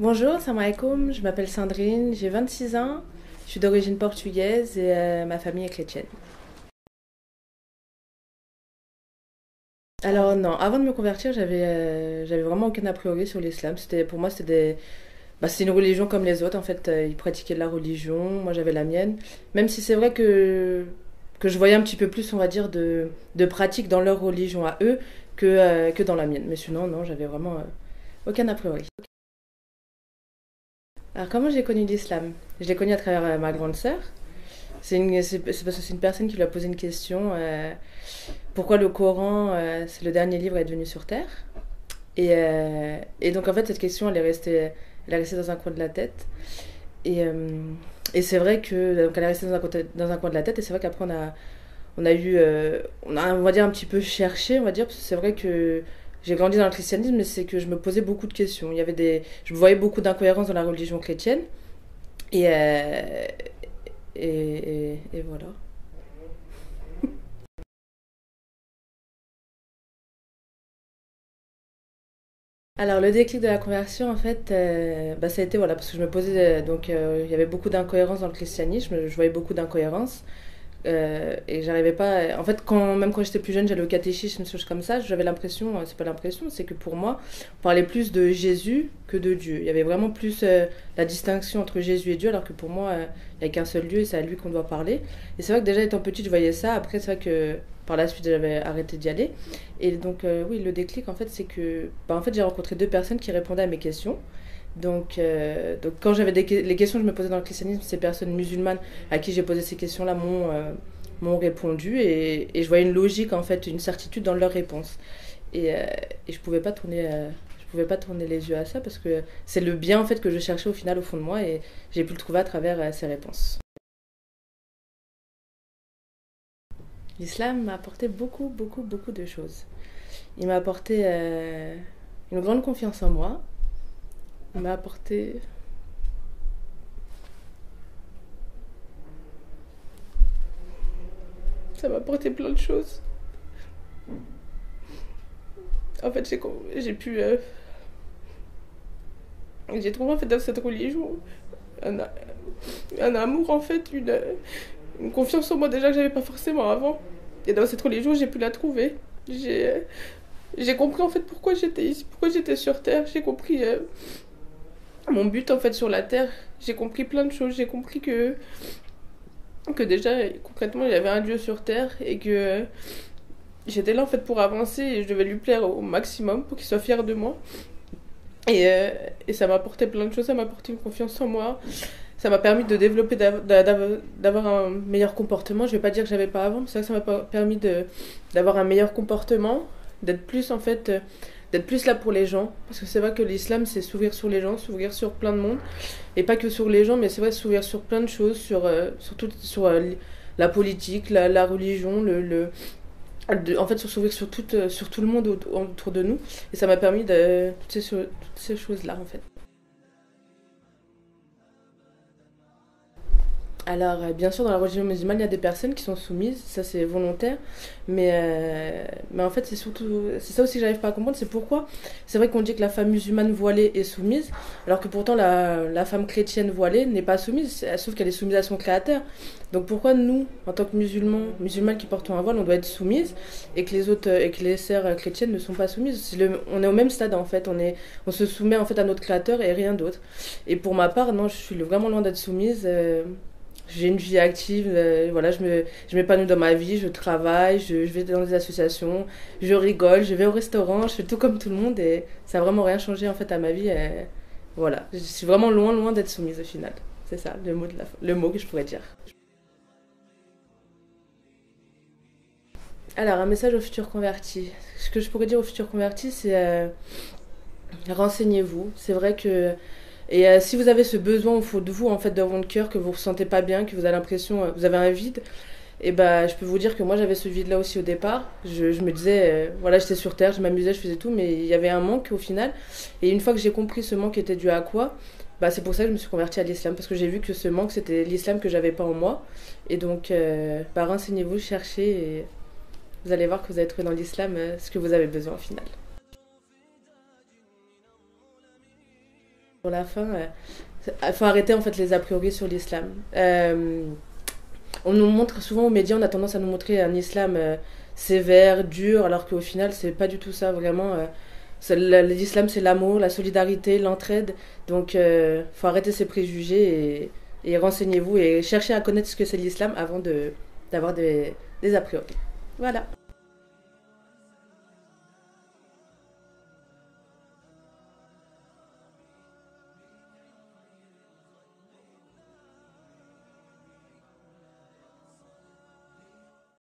Bonjour, salam alaikum, je m'appelle Sandrine, j'ai 26 ans, je suis d'origine portugaise et ma famille est chrétienne. Alors non, avant de me convertir, j'avais vraiment aucun a priori sur l'islam. Pour moi c'était une religion comme les autres en fait, ils pratiquaient de la religion, moi j'avais la mienne. Même si c'est vrai que je voyais un petit peu plus, on va dire de pratiques dans leur religion à eux que dans la mienne. Mais sinon non, j'avais vraiment aucun a priori. Alors comment j'ai connu l'islam? Je l'ai connu à travers ma grande sœur. C'est parce que c'est une personne qui lui a posé une question. Pourquoi le Coran, c'est le dernier livre, est devenu sur Terre? Et donc en fait cette question elle est restée dans un coin de la tête. Et, euh, et c'est vrai que donc elle est restée dans un coin de la tête. Et c'est vrai qu'après on a on va dire un petit peu cherché, on va dire, parce que c'est vrai que j'ai grandi dans le christianisme, mais c'est que je me posais beaucoup de questions. Je voyais beaucoup d'incohérences dans la religion chrétienne. Et, euh, et voilà. Alors le déclic de la conversion en fait, ça a été voilà parce que je me posais il y avait beaucoup d'incohérences dans le christianisme, je voyais beaucoup d'incohérences et j'arrivais pas en fait même quand j'étais plus jeune j'allais au catéchisme des choses comme ça, j'avais l'impression c'est pas l'impression c'est que pour moi on parlait plus de Jésus que de Dieu. Il y avait vraiment plus la distinction entre Jésus et Dieu alors que pour moi il y a qu'un seul Dieu et c'est à lui qu'on doit parler. Et c'est vrai que déjà étant petite je voyais ça, après c'est vrai que par la suite j'avais arrêté d'y aller. Et donc, oui, le déclic, en fait, c'est que en fait, j'ai rencontré deux personnes qui répondaient à mes questions. Donc quand les questions que je me posais dans le christianisme, ces personnes musulmanes à qui j'ai posé ces questions-là m'ont répondu et je voyais une logique, en fait, une certitude dans leurs réponses. Et je pouvais pas tourner les yeux à ça parce que c'est le bien, en fait, que je cherchais au final, au fond de moi et j'ai pu le trouver à travers ces réponses. L'islam m'a apporté beaucoup, beaucoup, beaucoup de choses. Il m'a apporté une grande confiance en moi. Il m'a apporté. Ça m'a apporté plein de choses. En fait, j'ai pu. J'ai trouvé en fait dans cette religion un, un amour en fait, une confiance en moi déjà que j'avais pas forcément avant. Et dans cette religion, j'ai pu la trouver. J'ai j'ai compris en fait pourquoi j'étais ici, pourquoi j'étais sur Terre. J'ai compris mon but en fait sur la Terre. J'ai compris plein de choses. J'ai compris que déjà concrètement il y avait un Dieu sur Terre et que j'étais là en fait pour avancer et je devais lui plaire au maximum pour qu'il soit fier de moi. Et ça m'a apporté plein de choses, ça m'a apporté une confiance en moi, ça m'a permis de développer, d'avoir un meilleur comportement. Je vais pas dire que j'avais pas avant, mais c'est vrai que ça m'a permis d'avoir un meilleur comportement, d'être plus en fait, d'être plus là pour les gens. Parce que c'est vrai que l'islam c'est s'ouvrir sur les gens, s'ouvrir sur plein de monde. Et pas que sur les gens, mais c'est vrai s'ouvrir sur plein de choses, sur la politique, la religion, en fait sur s'ouvrir sur tout le monde autour de nous et ça m'a permis de toutes ces choses là en fait. Alors, bien sûr, dans la religion musulmane, il y a des personnes qui sont soumises, ça c'est volontaire, mais en fait, c'est ça aussi que j'arrive pas à comprendre, c'est pourquoi. C'est vrai qu'on dit que la femme musulmane voilée est soumise, alors que pourtant la femme chrétienne voilée n'est pas soumise, sauf qu'elle est soumise à son créateur. Donc pourquoi nous, en tant que musulmanes qui portons un voile, on doit être soumises et que les sœurs chrétiennes ne sont pas soumises? On est au même stade en fait, on se soumet en fait à notre créateur et rien d'autre. Et pour ma part, non, je suis vraiment loin d'être soumise. J'ai une vie active, voilà, je m'épanouis dans ma vie, je travaille, je vais dans des associations, je rigole, je vais au restaurant, je fais tout comme tout le monde et ça a vraiment rien changé en fait à ma vie. Voilà, je suis vraiment loin, loin d'être soumise au final. C'est ça, le mot que je pourrais dire. Alors, un message aux futurs convertis. Ce que je pourrais dire aux futurs convertis, c'est renseignez-vous. C'est vrai que si vous avez ce besoin au fond de vous, en fait, dans votre cœur, que vous ne ressentez pas bien, que vous avez l'impression, vous avez un vide, et ben, je peux vous dire que moi, j'avais ce vide-là aussi au départ. Je me disais, voilà, j'étais sur Terre, je m'amusais, je faisais tout, mais il y avait un manque au final. Et une fois que j'ai compris ce manque était dû à quoi, bah, c'est pour ça que je me suis convertie à l'islam, parce que j'ai vu que ce manque, c'était l'islam que j'avais pas en moi. Et donc, bah, renseignez-vous, cherchez, et vous allez voir que vous allez trouver dans l'islam ce que vous avez besoin au final. Pour la fin, il faut arrêter en fait les a priori sur l'islam. On nous montre souvent aux médias, on a tendance à nous montrer un islam sévère, dur, alors qu'au final, c'est pas du tout ça, vraiment. L'islam, c'est l'amour, la solidarité, l'entraide. Donc, faut arrêter ces préjugés et renseignez-vous et cherchez à connaître ce que c'est l'islam avant d'avoir des a priori. Voilà.